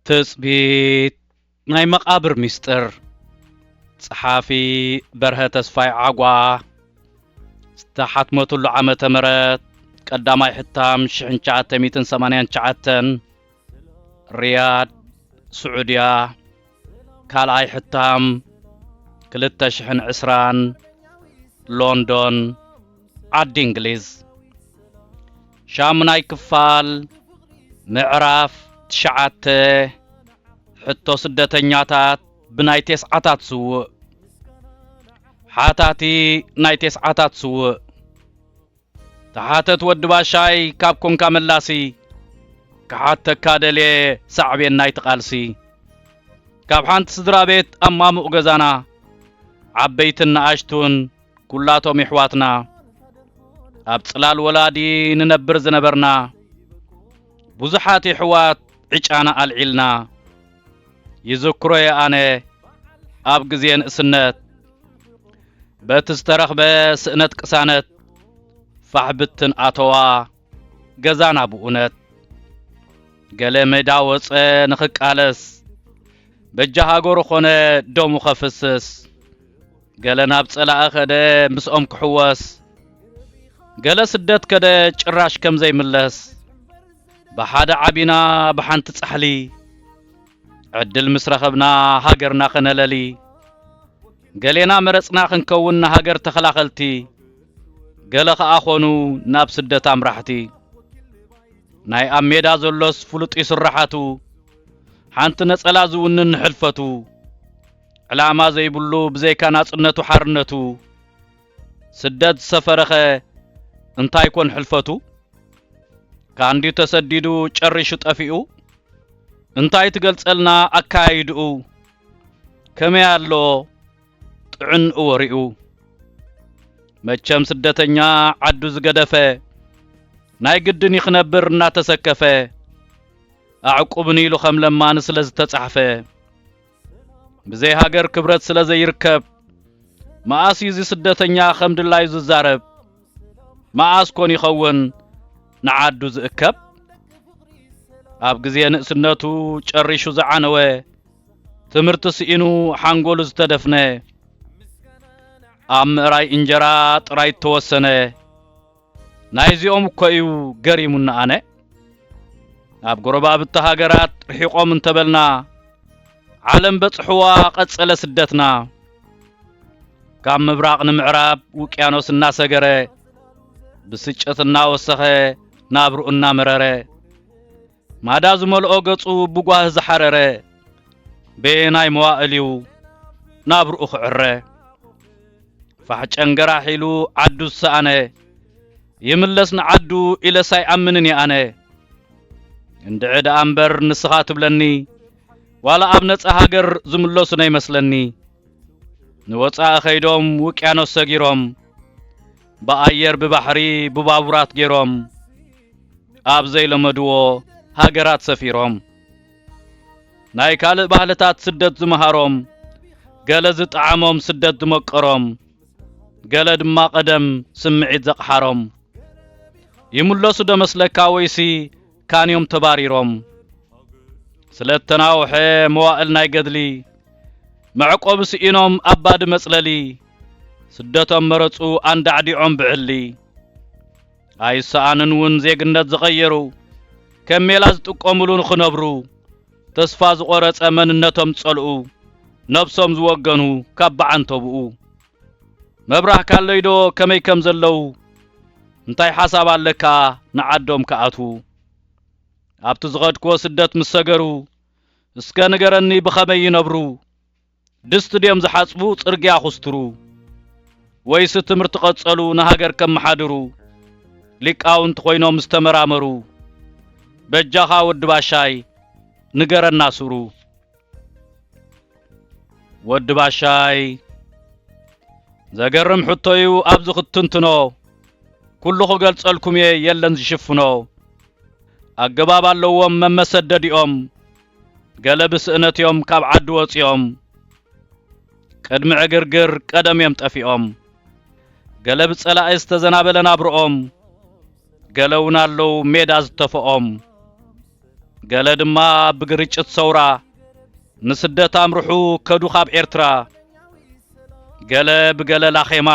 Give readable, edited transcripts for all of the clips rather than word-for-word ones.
تثبيت ناي مقابر مستر صحافي برهة تسفاي عقوا استحت مطلو عامة مرات قدامي حتام شعنشعات ميتن سمانيان شعاتن رياض سعودية كالاي حتام كلتا شحن عسران لندن عد انجليز شامناي كفال معراف تشعات حتو سدتنياتات بنايتيس عتات سوء حاتاتي نايتيس عتات سوء تحاتت ودباشاي كابكم كاملاسي كحاتا كادلي سعبين نايت قالسي كاب حانت صدرا بيت أمام أغزانا عبيتنا أشتون كلاتو محواتنا أبتصلال ولادي ننبر زنبرنا بزحاتي حوات عجانا العلنا يذكروا يا أنا أبغزين سنت بتسترخ بسنت قسانت فحبتن أتوا جزانا بؤنت قال مداوس نخك علس بجها جورخونه دوم خفسس قال نابس على أخد مسأم كحواس قال سدت كده جراش كم زي ملس بحدا عبينا بحنت تصحلي عدل مسرخبنا هاجرنا خنللي قالينا مرصنا خنكوننا هاجر تخلاخلتي قالخ اخونو ناب سدت امرحتي ناي اميدا زلوس فلط يسرحاتو حنت نصلا زونن حلفتو علامه زي بلو بزي كاناصنتو حرنتو سدت سفرخه انتاي كون حلفتو كاندي تسديدو چريشو طفيو انتاي تገልጸልና አካይዱ ከመያሎ ጥዕን ወሪኡ መቸም ስደተኛ ዓዱ ዝገደፈ ናይ ግድን ይخنبር እና ተሰከፈ አዕቁብኒ ኢሉ ከምለማን ስለዝተጻፈ በዘይ ሀገር ክብረት ስለዘይርከብ ማአሲዚ ስደተኛ ከምድላይ ዝዛረብ ማአስ ኮን ይኸውን نعد زእከብ ኣብ ግዜ ንእስነቱ ጨሪሹ ዝዓነወ ትምርት ሲኢኑ ሓንጎሉ ዝተደፍነ ኣብ ምዕራይ እንጀራ ጥራይ ተወሰነ ናይዚኦም ኮዩ ገሪሙና ኣነ ኣብ ጎረባብት ሃገራት ርሒቆም እንተበልና ዓለም በጽሕዋ ቀጸለ ስደትና ካብ ምብራቅ ንምዕራብ ውቅያኖስ እናሰገረ ብስጭትና ወሰኸ ናብሩና መረረ ማዳዝ መልኦ ገጹ ብጓህ ዝሐረረ በናይ መዋእሊው ናብሩ ኽዕረ ፈሐጨንገራ ሒሉ ዓዱ ሰአነ ይምለስና ዓዱ ኢለሳይ አምንን ያነ እንድዕዳ አንበር ንስኻ ትብለኒ ዋላ ኣብ ነጻ ሃገር ዝምለሱ ናይ መስለኒ ንወጻ ኸይዶም ውቅያኖስ ሰጊሮም በአየር በባህሪ በባቡራት ገሮም አብዘይ ለመድዎ ሀገራት ሰፊሮም ናይ ካል ባህለታት ስደት ዝመሃሮም ገለዝ ጣዓሞም ስደት ዝመቀሮም ገለድማ ቀደም ስምዒት ዘቅሓሮም ይምለሱ ደመስለካ ወይሲ ካንዮም ተባሪሮም ስለተናውሐ መዋእል ናይ ገድሊ መዕቆብ ሲኢኖም አባድ መጽለሊ ስደቶም መረጹ አንዳዕዲዖም ብዕሊ አይሰአንን ውን ዜግነት ዝቀየሩ كميلا زطقملو نخنبرو تسفا زقرص مننتهم ጸልኡ نفسهم زوغنو كبعن تبؤو مبرح كالليدو كمي كم زلو انتاي حساب عليكا نعدهم كأتو ابتو زغدكو سدت مسگرو اسكا نگرني بخمي ينبرو دست ديم زحصبو صرغيا خسترو ويس تمرت قصلو نهاجر كم محادرو ሊቃውንት ኮይኖም ዝተመራመሩ በጃኻ ወድ ባሻይ ንገረና ሱሩ ወድ ባሻይ ዘገርም ሕቶዩ ኣብዝ ክትንትኖ ኩሉ ገልጸልኩም የለን ዝሽፍኖ ኣገባብ ኣለዎም መመሰደዲኦም ገለብስ እነትዮም ካብ ዓድ ወጽዮም ቅድሚ ዕግርግር ቀደምዮም ጠፊኦም ገለብ ጸላእስ ተዘናበለና ብርኦም ገለውናለው ሜዳ ዝተፈኦም ገለ ድማ ብግርጭት ሰውራ ንስደት አምርሑ ከዱ ካብ ኤርትራ ገለ ብገለ ላኼማ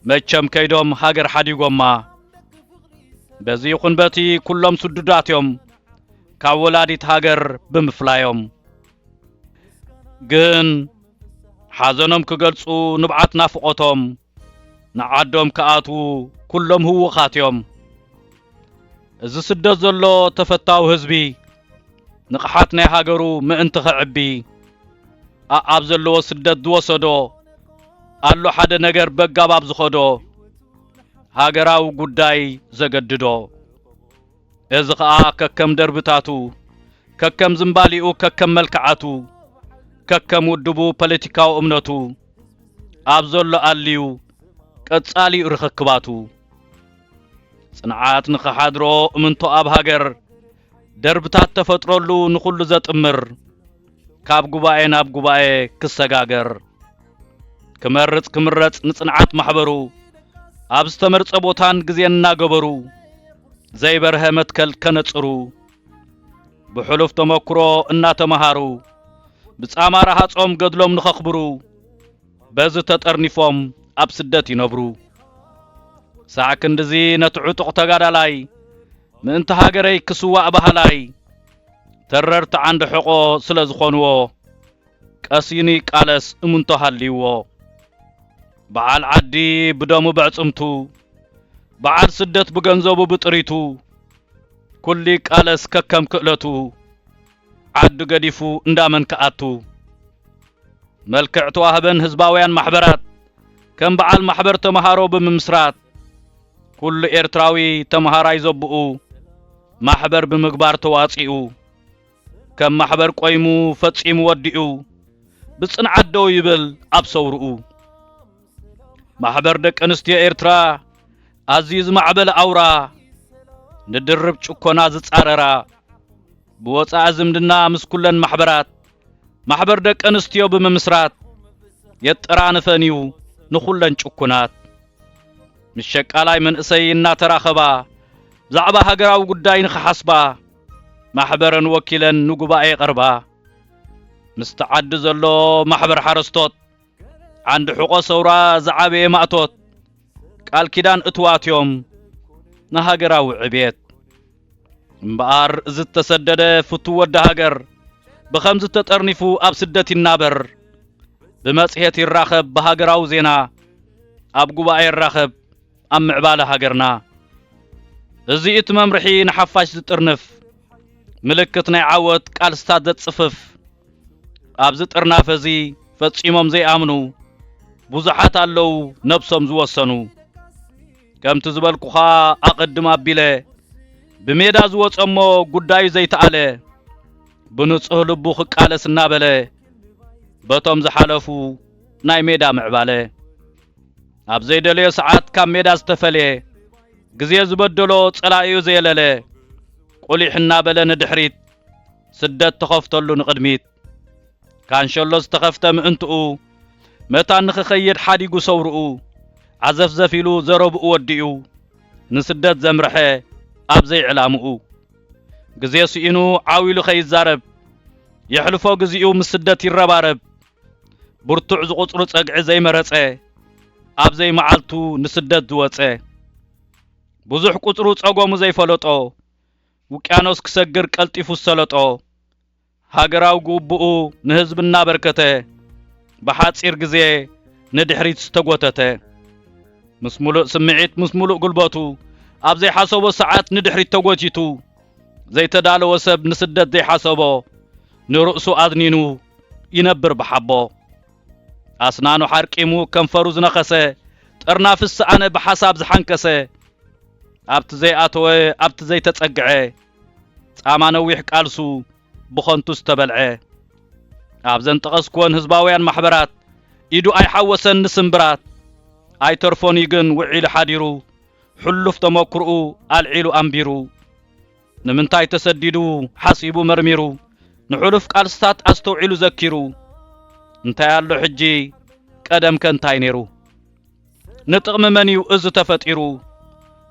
መቸም ከይዶም ሃገር ሓዲጎማ በዚ ይኹን በቲ ኩሎም ስዱዳትዮም ካብ ወላዲት ሃገር ብምፍላዮም ግን ሓዘኖም ክገልጹ ንብዓት ናፍቆቶም ንዓዶም ከኣቱ ኩሎም ህውኻትዮም እዚ ስደት ዘሎ ተፈታው ህዝቢ ንቕሓት ናይ ሃገሩ ምእንቲ ኽዕቢ ኣብ ዘለዎ ስደት ዝወሰዶ አሎ ሓደ ነገር በጋባብ ዝኸዶ ሃገራው ጉዳይ ዘገድዶ እዚ ኸኣ ከከም ደርብታቱ ከከም ዝምባሊኡ ከከም መልክዓቱ ከከም ውድቡ ፖለቲካው እምነቱ ኣብ ዘሎ ኣልዩ ቀጻሊ ርኽክባቱ ጽንዓት ንኸሓድሮ እምንቶ ኣብ ሃገር ደርብታት ተፈጥሮሉ ንኹሉ ዘጥምር ካብ ጉባኤ ናብ ጉባኤ ክሰጋገር ክመርጽ ክምረጽ ንጽንዓት ማሕበሩ ኣብ ዝተመርጸ ቦታን ግዜና ገበሩ ዘይበርሀ መትከል ከነጽሩ ብሕሉፍ ተመክሮ እናተመሃሩ ብጻማራ ሃጾም ገድሎም ንኸኽብሩ በዚ ተጠርኒፎም ኣብ ስደት ይነብሩ ሳዕ ክንድዚ ነትዑጡቕ ተጋዳላይ ምእንቲ ሃገረይ ክስዋዕ ባህላይ ተረርቲ ዓንዲ ሕቆ ስለ ዝኾንዎ ቀሲኒ ቃለስ እሙንቶ ሃልይዎ በዓል ዓዲ ብደሙ በዕጽምቱ በዓል ስደት ብገንዘቡ ብጥሪቱ ኩሊ ቃለስ ከከም ክእለቱ ዓዲ ገዲፉ እንዳመን ከኣቱ መልክዕ ተዋህበን ህዝባውያን ማሕበራት ከም በዓል ማሕበር ተመሃሮ ብምምስራት ኩሉ ኤርትራዊ ተመሃራይ ዘብኡ ማሕበር ብምግባር ተዋጺኡ ከም ማሕበር ቆይሙ ፈጺሙ ወዲኡ ብጽንዓት ደው ይብል ኣብ ሰውርኡ ማሕበር ደቂ ኣንስትዮ ኤርትራ ኣዝዩ ዝማዕበለ ኣውራ ንድርብ ጭኮና ዝጻረራ ብወጻኢ ዝምድና ምስ ኩለን ማሕበራት ማሕበር ደቂ ኣንስትዮ ብምምስራት የጠራንፈንዩ ንኹለን ጭኩናት ምሸቃላይ መንእሰይ እናተራኸባ ብዛዕባ ሃገራዊ ጉዳይ ንኽሓስባ ማሕበረን ወኪለን ንጉባኤ ቀርባ ምስተዓዲ ዘሎ ማሕበር ሓረስቶት ዓንዲ ሕቆ ሰውራ ዝዓበየ ማእቶት ቃል ኪዳን እትዋትዮም ንሃገራዊ ዕቤት እምበኣር ዝተሰደደ ፍቱው ወዲ ሃገር ብኸምዚ ተጠርኒፉ ኣብ ስደት ይናበር بمصحيت الراخب بهاجراو زينا اب غباي الراخب ام معباله هاجرنا ازي اتممرحي نحفاش زطرنف ملكتنا عوت قال استاد صفف اب زطرنا فزي فصيمم زي امنو بوزحات አለው ነብሶም ዝወሰኑ ከም ትዝበልኩኻ አቀድም አቢለ በሜዳ ዝወጸሞ ጉዳይ ዘይተአለ ብንጹህ ልቡ ኽቃለስና በለ በቶም ዝሓለፉ ናይ ሜዳ ምዕባለ ኣብ ዘይደለየ ሰዓት ካብ ሜዳ ዝተፈልየ ግዜ ዝበደሎ ጸላእዩ ዘየለለ ቁሊሕና በለ ንድሕሪት ስደት ተኸፍተሉ ንቅድሚት ካንሸሎ ዝተኸፍተ ምእንትኡ መታን ንኽኸይድ ሓዲጉ ሰውርኡ ዓዘፍዘፊሉ ዘረብኡ ወዲኡ ንስደት ዘምርሐ ኣብ ዘይዕላምኡ ግዜ ስኢኑ ዓዊሉ ኸይዛረብ يحلفو غزيو مسدت يربارب برتع زقصر صقع زي مرصه اب زي معلتو نسدت دوصه بزح قصرو صقوم زي فلطو ውቅያኖስ ክሰግር ቀልጢፉ ሰለጦ ሃገራው ጉቡኡ ንህዝብና በርከተ በሓጺር ግዜ ንድሕሪት ዝተጎተተ ምስሙሉእ ስምዒት ምስሙሉእ ጉልበቱ ኣብ ዘይሓሰቦ ሰዓት ንድሕሪት ተጎቲቱ ዘይተዳለወ ሰብ ንስደት ዘይሓሰቦ ንርእሱ ኣዝኒኑ ይነብር በሓቦ ኣስናኑ ሓርቂሙ ከንፈሩ ዝነኸሰ ጠርናፍስ ኣነ በሓሳብ ዝሓንከሰ ኣብቲ ዘይኣተወ ኣብቲ ዘይተጸግዐ ጻማ ነዊሕ ቃልሱ ብኾንቱ ዝተበልዐ ኣብ ዘንጠቐስክዎን ህዝባውያን ማሕበራት ኢዱ ኣይሓወሰን ንስምብራት ኣይተርፎን ግን ውዒሉ ሓዲሩ ሕሉፍ ተመክርኡ ኣልዒሉ ኣንቢሩ ንምንታይ ተሰዲዱ ሓሲቡ መርሚሩ ንሕሉፍ ቃልስታት ኣስተውዒሉ ዘኪሩ እንታይ ኣሎ ሕጂ ቀደም ከንታይ ነይሩ ንጥቕሚ መን እዩ እዚ ተፈጢሩ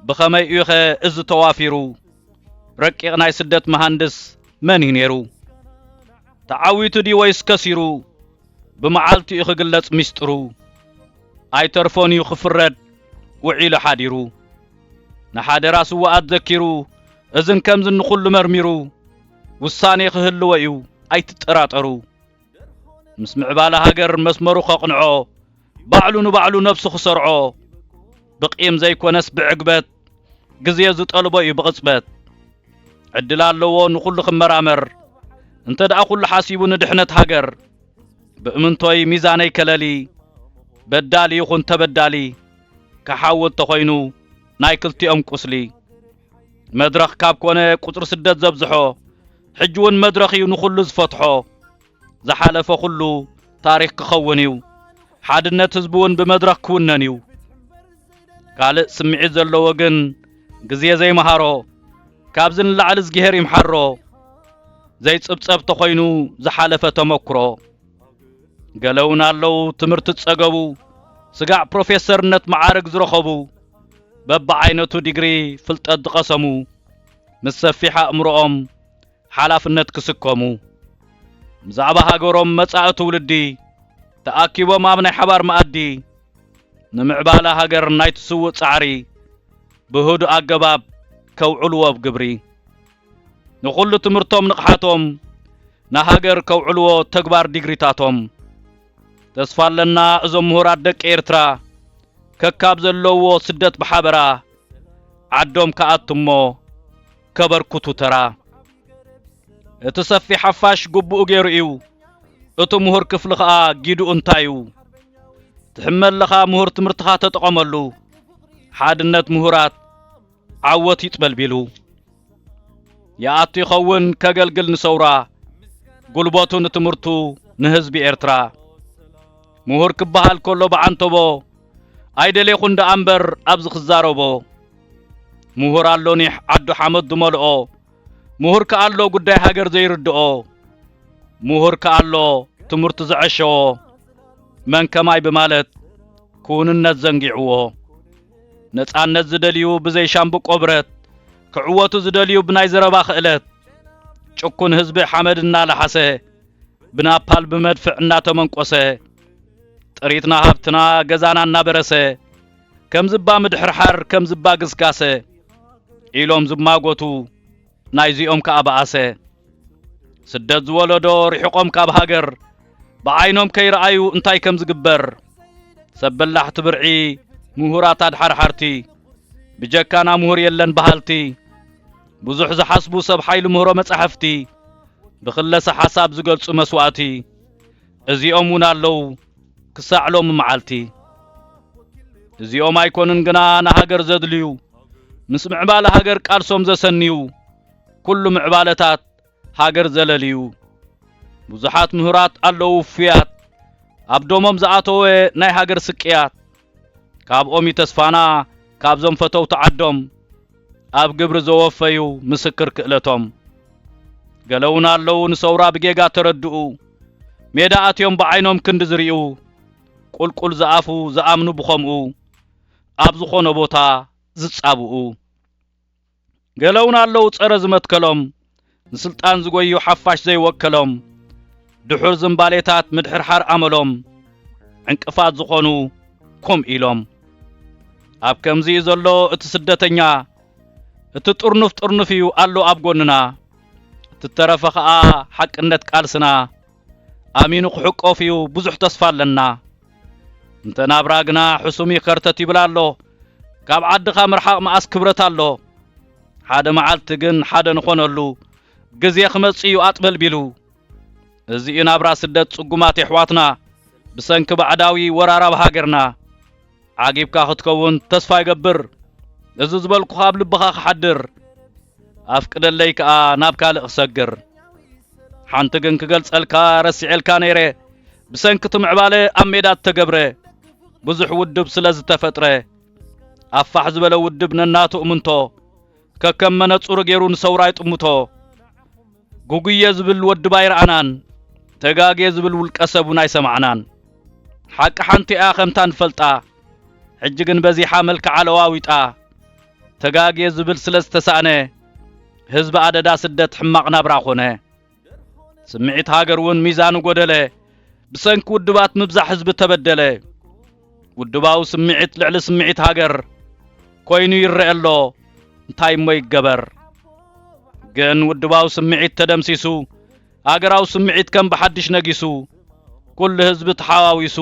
ብኸመይ እዩ ኸ እዚ ተዋፊሩ ረቂቕ ናይ ስደት መሃንድስ መን እዩ ነይሩ ተዓዊቱ ዲ ወይስ ከሲሩ ብመዓልቲ እዩ ክግለጽ ሚስጥሩ ኣይተርፎን እዩ ክፍረድ ውዒሉ ሓዲሩ ንሓደ ራሱ ወኣት ዘኪሩ እዝን ከምዝ ንኹሉ መርሚሩ ውሳኔ ክህልዎ እዩ ኣይትጠራጠሩ ምስ ምዕባለ ሃገር መስመሩ ኸቕንዖ ባዕሉ ንባዕሉ ነፍሱ ክሰርዖ ብቂም ዘይኮነስ ብዕግበት ግዜ ዝጠልቦ እዩ ብቕጽበት ዕድል ኣለዎ ንኹሉ ክመራመር እንተ ደኣ ኩሉ ሓሲቡ ንድሕነት ሃገር ብእምንቶይ ሚዛነይ ከለሊ በዳሊ ይኹን ተበዳሊ ክሓውል ተኾይኑ ናይ ክልቲኦም ቁስሊ መድረኽ ካብ ኮነ ቁፅሪ ስደት ዘብዝሖ ሕጂ እውን መድረኽ እዩ ንኹሉ ዝፈትሖ ዝሓለፈ ኩሉ ታሪክ ክኸውን እዩ ሓድነት ህዝቢ እውን ብመድረኽ ክውነን እዩ ካልእ ስምዒት ዘለዎ ግን ግዜ ዘይመሃሮ ካብዚ ንላዕሊ ዝግሄር ይምሓሮ ዘይጽብጸብ ተኾይኑ ዝሓለፈ ተመክሮ ገለውን ኣለው ትምህርቲ ጸገቡ ስጋዕ ፕሮፌሰርነት መዓርግ ዝረኸቡ በብዓይነቱ ዲግሪ ፍልጠት ዝቐሰሙ ምስ ሰፊሕ ኣእምሮኦም ሓላፍነት ክስከሙ ብዛዕባ ሃገሮም መጻኢ ትውልዲ ተኣኪቦም ኣብ ናይ ሓባር መኣዲ ንምዕባለ ሃገር ናይ ትስውእ ጻዕሪ ብህዱእ ኣገባብ ከውዕልዎ ብግብሪ ንኹሉ ትምህርቶም ንቕሓቶም ንሃገር ከውዕልዎ ተግባር ዲግሪታቶም ተስፋ ኣለና እዞም ምሁራት ደቂ ኤርትራ ከካብ ዘለዎ ስደት ብሓበራ ዓዶም ከኣትሞ ከበርክቱ ተራ እቲ ሰፊሕ ሓፋሽ ግቡኡ ገይሩ እዩ እቲ ምሁር ክፍሊ ኸኣ ጊድኡ እንታይ እዩ ትሕመለኻ ምሁር ትምህርትኻ ተጠቐመሉ ሓድነት ምሁራት ዓወት ይጥበልቢሉ يأتي يخون كجلجل نسورا قلباتو نتمرتو نهزبي إرترا مهور كبهال كله بعنتبو أيدلي خند أمبر أبز خزاروبو مهور اللونيح عدو حمد دمالو مهور كالو قدي هاجر زيردو مهور كالو تمرت زعشو من كماي بمالت كون النزنجعو نتعن نزدليو بزي شامبو قبرت كعواتو زدليو بناي زربا خئلت شكون هزب حمدنا لحسه بنابال بمدفعنا تمنقوسه طريتنا هبتنا غزانا نابرسه كم زبا مدحرحر كم زبا قسقاسه إلوم زبماغوتو نايزيوم كأباسه سدد زولدو رحقوم كابهاجر بعينهم كيرأيو انتاي كم زقبر سبلاح تبرعي مهورات حرحرتي بجكانا مهور يلن بحالتي بزح زحسبو سب حيل مهورو مصحفتي بخلص حساب زقلص مسواتي ازيوم ونالو كساعلوم معالتي ازيوم ايكونن غنا نهاجر زدليو مسمع بالا هاجر قالسوم زسنيو كل معبالتات هاجر زلليو بزحات مهورات ألو فيات أبدومم زعاتو ناي هاجر سكيات كاب أمي تسفانا كاب زم فتو تعدم أب قبر زوفيو مسكر كقلتهم قالونا لو نسورا بجيجا تردؤو ميداات يوم بعينهم كندزريو قل زعافو زعامنو بخمؤو أب زخونو بوتا زتصابؤو قالونا لو تسرز متكلم نسلطان زغويو حفاش زي وكلهم دحور زنباليتات مدحرحر عملهم انقفات زخونو كم إلهم أب كمزي زلو اتسدتنيا እትጥርኑፍ እዩ አሎ አብጎንና ትተረፈ ኸአ ሐቅነት ቃልስና አሚኑ ክሕቆፍ እዩ ብዙሕ ተስፋ ኣለና እንተናብራ ግና ሕሱሚ ከርተት ይብላሎ ካብ ዓድኻ ምርሓቕ መዓስ ክብረት ኣሎ ሓደ መዓልቲ ግን ሓደ ንኾነሉ ግዜ ክመጽእ እዩ አጥበል ቢሉ እዚ ናብራ ስደት ጽጉማት ይሕዋትና ብሰንኪ ባዕዳዊ ወራራ ሃገርና ዓጊብካ ክትከውን ተስፋ ይገብር እዚ ዝበልኩ ካብ ልብኻ ክሓድር ኣፍቅደለይ ከኣ ናብ ካልእ ክሰግር ሓንቲ ግን ክገልጸልካ ረሲዕልካ ነይረ ብሰንኪ ትምዕባለ ኣብ ሜዳ ተገብረ ብዙሕ ውድብ ስለ ዝተፈጥረ ኣፋሕ ዝበለ ውድብ ነናቱ እምንቶ ከከም መነጹር ገይሩ ንሰውራ ይጥሙቶ ጉጉየ ዝብል ወድባ ይረአናን ተጋጌ ዝብል ውልቀ ሰቡን ኣይሰማዕናን ሓቂ ሓንቲ እያ ከምታ ንፈልጣ ሕጂ ግን በዚሓ መልክዓ ለዋዊጣ ተጋጌ ዝብል ስለ ዝተሳእነ ህዝቢ ኣደዳ ስደት ሕማቕ ናብራ ኾነ ስምዒት ሃገር እውን ሚዛኑ ጎደለ ብሰንኪ ውድባት ምብዛሕ ህዝቢ ተበደለ ውድባው ስምዒት ልዕሊ ስምዒት ሃገር ኮይኑ ይረአሎ እንታይ ሞ ይገበር ግን ውድባው ስምዒት ተደምሲሱ ሃገራው ስምዒት ከም በሓድሽ ነጊሱ ኩሉ ህዝቢ ተሓዋዊሱ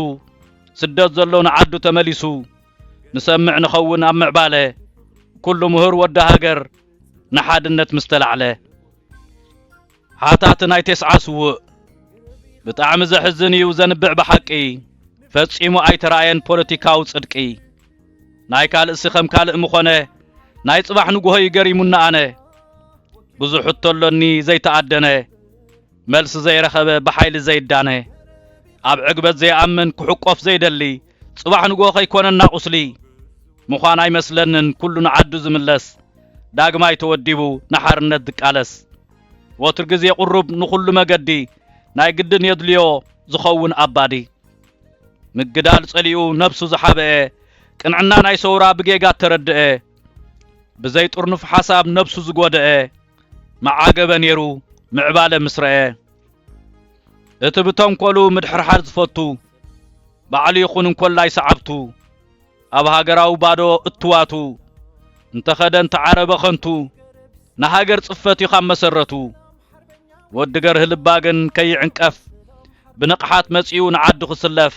ስደት ዘሎ ንዓዱ ተመሊሱ ንሰምዕ ንኸውን ኣብ ምዕባለ ኩሉ ምሁር ወደ ሃገር ንሓድነት ምስተላዕለ ሓታት ናይ ተስዓ ስውእ ብጣዕሚ ዘሕዝን እዩ ዘንብዕ ብሓቂ ፈጺሙ ኣይተራእየን ፖለቲካዊ ጽድቂ ናይ ካልእሲ ከም ካልእ ምኾነ ናይ ጽባሕ ንጉሆ ይገሪሙና ኣነ ብዙሕ እተሎኒ ዘይተኣደነ መልሲ ዘይረኸበ ብሓይሊ ዘይዳነ ኣብ ዕግበት ዘይኣምን ክሕቆፍ ዘይደሊ ጽባሕ ንጉሆ ከይኮነና ቁስሊ ምዃን ኣይመስለንን ኩሉ ንዓዱ ዝምለስ ዳግማይ ተወዲቡ ንሓርነት ድቃለስ ወትር ግዜ ቁሩብ ንኹሉ መገዲ ናይ ግድን የድልዮ ዝኸውን ኣባዲ ምግዳል ጸሊኡ ነብሱ ዝሓበአ ቅንዕና ናይ ሰውራ ብጌጋ ተረድአ ብዘይ ጥርኑፍ ሓሳብ ነብሱ ዝጎደአ መዓገበ ነይሩ ምዕባለ ምስረአ እቲ ብተንኰሉ ምድሕርሓር ዝፈቱ ባዕሉ ይኹን እንኰላይ ሰዓብቱ ኣብ ሃገራዊ ባዶ እትዋቱ እንተኸደን ተዓረበ ኸንቱ ንሃገር ጽፈት እዩ ካብ መሰረቱ ወዲ ገርህ ልባ ግን ከይዕንቀፍ ብንቕሓት መጺኡ ንዓዱ ክስለፍ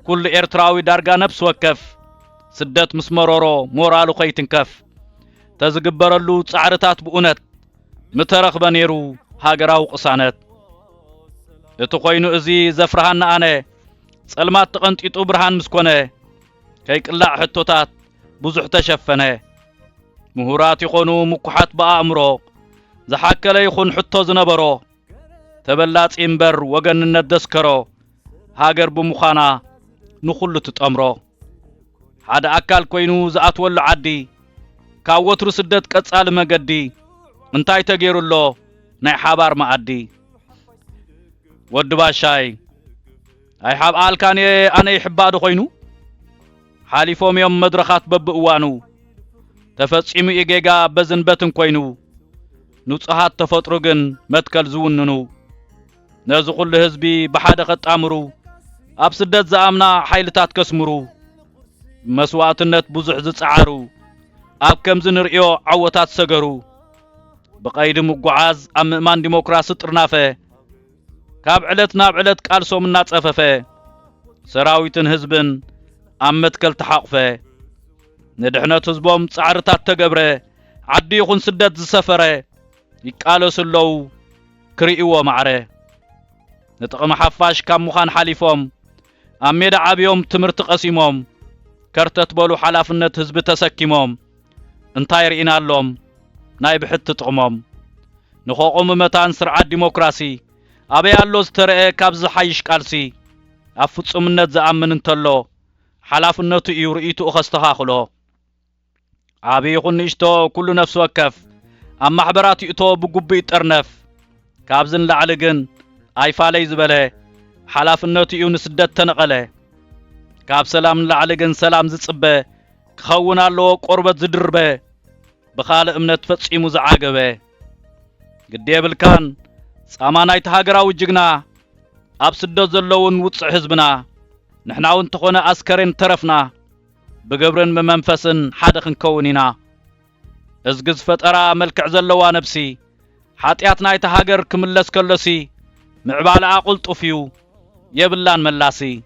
ኩሉ ኤርትራዊ ዳርጋ ነብስ ወከፍ ስደት ምስ መሮሮ ሞራሉ ኸይትንከፍ ተዝግበረሉ ጻዕርታት ብእውነት ምተረኽበ ነይሩ ሃገራዊ ቅሳነት እቲ ኾይኑ እዚ ዘፍርሃና ኣነ ጸልማት ተቐንጢጡ ብርሃን ምስኮነ ከይቅላዕ ሕቶታት ብዙሕ ተሸፈነ ምሁራት ይኾኑ ምኩሓት በኣእምሮ ዝሓከለ ይኹን ሕቶ ዝነበሮ ተበላጺ እምበር ወገንነት ደስከሮ ሃገር ብምዃና ንኹሉ ትጠምሮ ሓደ ኣካል ኮይኑ ዝኣትወሉ ዓዲ ካብ ወትሩ ስደት ቀጻሊ መገዲ እንታይ ተገይሩሎ ናይ ሓባር መኣዲ ወዲ ባሻይ ኣይ ሓብኣልካነ ኣነ ይሕባዱ ኾይኑ ሓሊፎም እዮም መድረኻት በብእዋኑ ተፈጺሙ ኢጌጋ በዝንበትን ኮይኑ ንጹሃት ተፈጥሮ ግን መትከል ዝውንኑ ነዚ ኩሉ ህዝቢ ብሓደ ኸጣምሩ ኣብ ስደት ዝኣምና ሓይልታት ከስምሩ መስዋዕትነት ብዙሕ ዝጸዓሩ ኣብ ከምዚ ንርእዮ ዓወታት ሰገሩ ብቐይዲ ምጓዓዝ ኣብ ምእማን ዲሞክራሲ ጥርናፈ ካብ ዕለት ናብ ዕለት ቃልሶም እናጸፈፈ ሰራዊትን ህዝብን ኣብ መትከል ተሓቕፈ ንድሕነት ህዝቦም ጻዕርታት ተገብረ ዓዲ ይኹን ስደት ዝሰፈረ ይቃለሱለዉ ክርእይዎ ማዕረ ንጥቕሚ ሓፋሽ ካብ ምዃን ሓሊፎም ኣብ ሜዳ ዓብዮም ትምህርቲ ቀሲሞም ከርተት በሉ ሓላፍነት ህዝቢ ተሰኪሞም እንታይ ርኢናሎም ናይ ብሕቲ ጥቕሞም ንኾቆም መታን ስርዓት ዲሞክራሲ ኣበይ ኣሎ ዝተረአ ካብ ዝሓይሽ ቃልሲ ኣብ ፍጹምነት ዝኣምን እንተሎ ሓላፍነቱ እዩ ርእይቱ ኸስተኻኽሎ ዓብይ ይኹን ንእሽቶ ኩሉ ነፍሲ ወከፍ ኣብ ማሕበራት ይእቶ ብጉቡእ ይጠርነፍ ካብዝን ላዕሊ ግን ኣይፋለይ ዝበለ ሓላፍነቱ እዩ ንስደት ተነቐለ ካብ ሰላም ላዕሊ ግን ሰላም ዝጽበ ክኸውን ኣለዎ ቆርበት ዝድርበ ብኻልእ እምነት ፈጺሙ ዝዓገበ ግድ የብልካን ጻማ ናይቲ ሃገራዊ ጅግና ኣብ ስደት ዘለውን ውፅዕ ህዝብና ንሕና እውን ተኾነ ኣስከሬን ተረፍና ብገብርን ብመንፈስን ሓደ ክንከውን ኢና ازغز فترا ملكع زلوا نفسي حاتيات نايت هاجر كملس كلسي معبال عقل طفيو يبلان ملاسي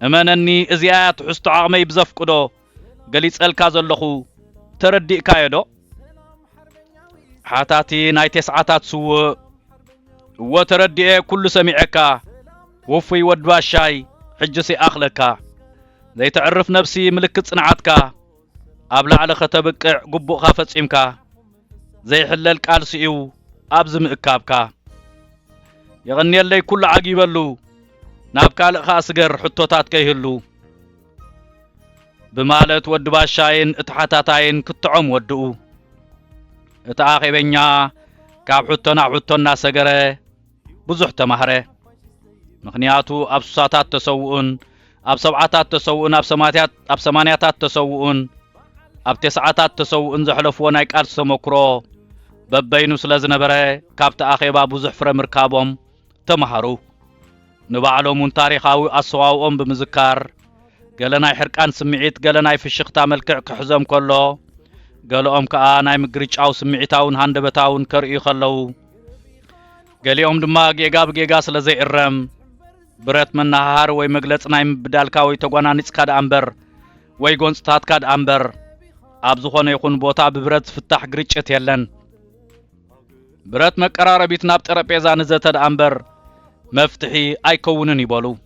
امنني ازيات حست عقمي بزفقدو قليص الكا زلخو تردئ كايدو حاتاتي نايت ساعات سو وتردئ كل سميعكا وفي ودباشاي حجسي اخلكا زي تعرف نفسي ملكت صنعتكا ابلع على ختبقع قبو خافصيمكا زي حلل قال سيو ابز مئكابكا يغني لي كل عجيبلو نابكا لخا سغر حتوتات كيهلو بمالت ودباشاين اتحاتاتاين كتعم ودؤ اتاخيبنيا كاب حتونا سغره بزح تمهره مخنياتو ابساتات تسوؤن اب سبعاتات تسوؤن اب سمانياتات تسوؤن اب تسعاتات تسوؤن زحلفو ناي قال سمكرو ببينو سلازنبره كابت اخيبا بزح فرمركابهم تمهرو نبعلومون تاريخاوي اسواوهم بمذكار قالنا حرقان سمعيت قالنا فشختا ملكع كحزم كله قالهم كا ناي مغريچاو سمعيتاون هاندبتاون كرئي خلو قاليهم دما جيغا سلازي ارم برات من نهار وي مغلص ناي بدالكا وي تغونانيص كاد امبر وي غونصتات كاد امبر ابزخونه يكون بوتا ببرات فتح غريچت يلن برات مقراربيت ناب طرپيزا نزتد امبر مفتحي ايكونن يبالو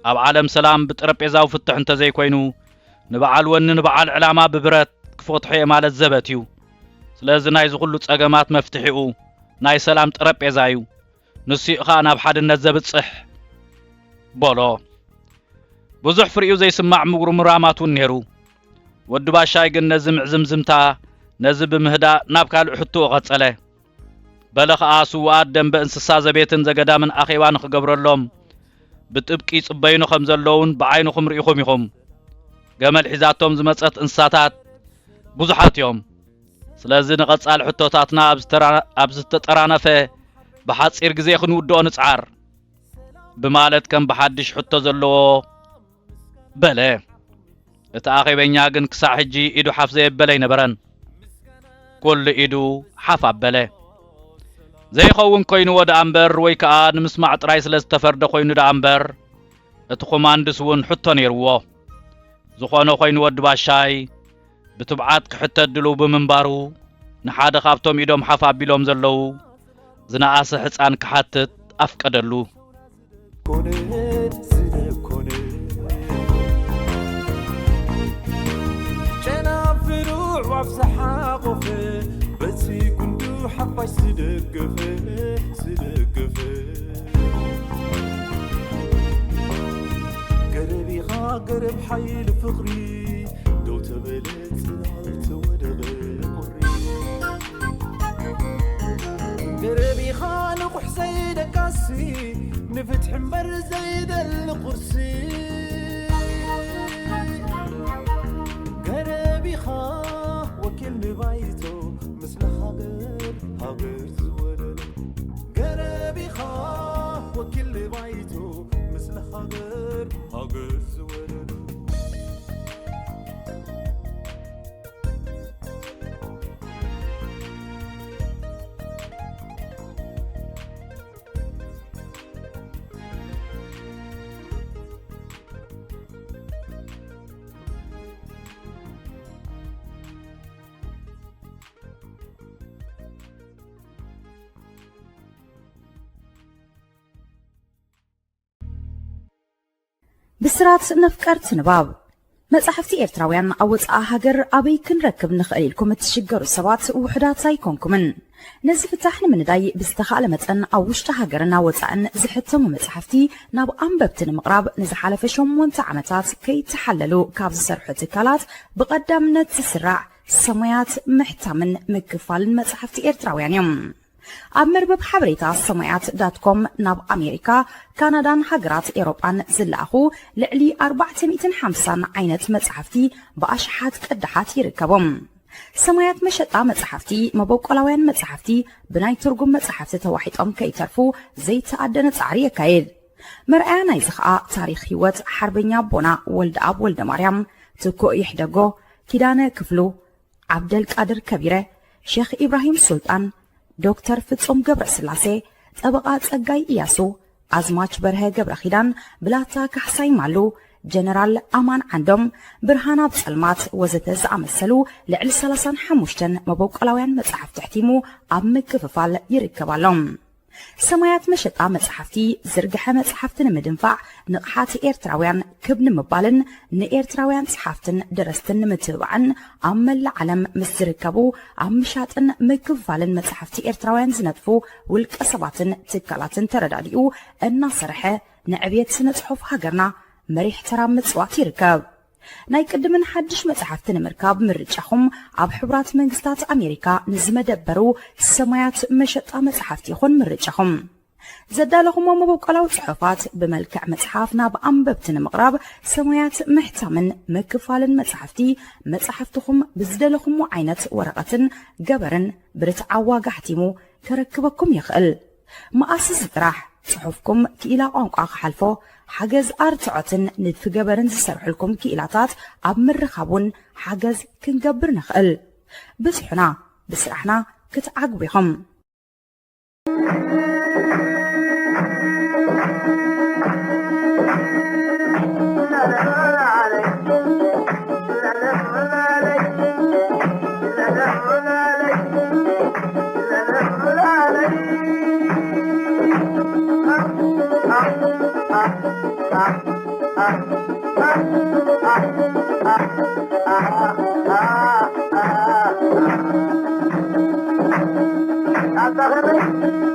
اب عالم سلام بطرپيزاو فتح انت زي كوينو نبعال ون نبعال علامه ببرات كفتحي مالت زبتيو سلازي ناي زغلو صقمات مفتحيو ناي سلام طرپيزايو نسي خانا بحدነት زبصح بولو بزح فريو زي سمع مغرو مراماتو نيرو ودباشاي گن نزم زمزمتا نزب مهدا نابكال حتو قصله بلخ اسو ادم بانسسا زبيتن زغدامن اخيوان خغبرلهم بطبقي صبينو خمزلون بعينكم ريخم يخم جمل حزاتهم زمصت انساتات بزحات يوم سلازي نقصال حتوتاتنا ابزتطرانفه بحصير غزي يخن ودو نصعار بمالت كم بحدش حتو زلو بله اتاخيبنيا گن كسا حجي ايدو حفزه بلي نبرن كل ايدو حفا بله زي خون كوينو ود امبر وي كا نمسمع طراي سلاز تفرد كوينو د امبر ات كوماندس ون حتو نيرو زخونه كوينو ود باشاي بتبعات كحتدلو بمنبارو نحاده خابتوم ايدوم حفا بيلوم زلو زناس حصان كحتت افقدلو وافسحا قفه بسي كندو حفاش صدقفه قربي خا قرب حيل فخري دو تبلت سلالت ودغي قري قربي خا لقح زيد كاسي نفتح مبر زيد القرسي قربي خا وكل بايتو مثل هاجر زولل قربي خا وكل بايتو مثل هاجر زولل بسرات نفكرت نباب مصحفتي إرتراويان أوصأ هاجر أبي كنركب نخيلكم تشجروا السبات وحدات سايكونكمن نزل فتحنا من داي بستخال متن أوشت هاجرنا وصأن زحتم مصحفتي ناب أنببتن مقرب نزحال فشم وانت عمتات كي تحللوا كابز سرحة كالات بقدامنا تسرع سميات محتمن مكفال مصحفتي إرتراويان يوم أمربب حبريتا سميات.com ناب أمريكا كندا هاجرات إيروبان زلاخو لعلي 450 عينت مصحفتي بأشحات قدحات يركبهم سميات مشطا مصحفتي مبوقلاوያን مصحفتي بناي ترجم مصحفتي توحيطهم كيترفو زي تأدن صعري كايد مرأة نايزخا تاريخ هيوت حربኛ ቦና ወልድ አብ ወልደ ማርያም ትኮ ይሕደጎ ኪዳነ ክፍሉ ዓብደልቃድር ከቢረ፣ ሼኽ ኢብራሂም ሱልጣን፣ ዶክተር ፍጹም ገብረ ስላሴ፣ ጠበቃ ጸጋይ ኢያሱ፣ አዝማች በርሀ ገብረ ኺዳን፣ ብላታ ካሕሳይ ማሉ፣ ጀነራል አማን ዓንዶም፣ ብርሃና ብጸልማት ወዘተ ዝኣመሰሉ ልዕሊ 35 መበቆላውያን መጽሓፍቲ ሕቲሙ ኣብ ምክፍፋል ይርከባሎም። ሰማያት መሸጣ መጽሓፍቲ ዝርግሐ መጽሓፍቲ ንምድንፋዕ ንቕሓት ኤርትራውያን ክብ ንምባልን ንኤርትራውያን ጸሓፍትን ደረስትን ንምትብባዕን ኣብ መላእ ዓለም ምስ ዝርከቡ ኣብ ምሻጥን ምክፍፋልን መጽሓፍቲ ኤርትራውያን ዝነጥፉ ውልቀ ሰባትን ትካላትን ተረዳዲኡ እናሰርሐ ንዕብየት ስነ ጽሑፍ ሃገርና መሪሕ ተራ ምጽዋት ይርከብ። ናይ ቅድምን ሓድሽ መጽሓፍቲ ንምርካብ ምርጫኹም ኣብ ሕቡራት መንግስታት ኣሜሪካ ንዝመደበሩ ሰማያት መሸጣ መጽሓፍቲ ይኹን ምርጫኹም። ዘዳለኹሞ መበቆላዊ ጽሑፋት ብመልክዕ መጽሓፍ ናብ ኣንበብቲ ንምቕራብ ሰማያት ምሕታምን ምክፋልን መጽሓፍትኹም ብዝደለኹሞ ዓይነት ወረቐትን ገበርን ብርትዓ ዋጋ ሕቲሙ ከረክበኩም ይኽእል። መኣስስ ጥራሕ ጽሑፍኩም ክኢላ ቋንቋ ክሓልፎ ሓገዝ ኣርትዖትን ንድፊ ገበርን ዝሰርሑልኩም ክኢላታት ኣብ ምርኻቡን ሓገዝ ክንገብር ንኽእል። ብስሑና ብስራሕና ክትዓግቡ ኢኹም። Hasta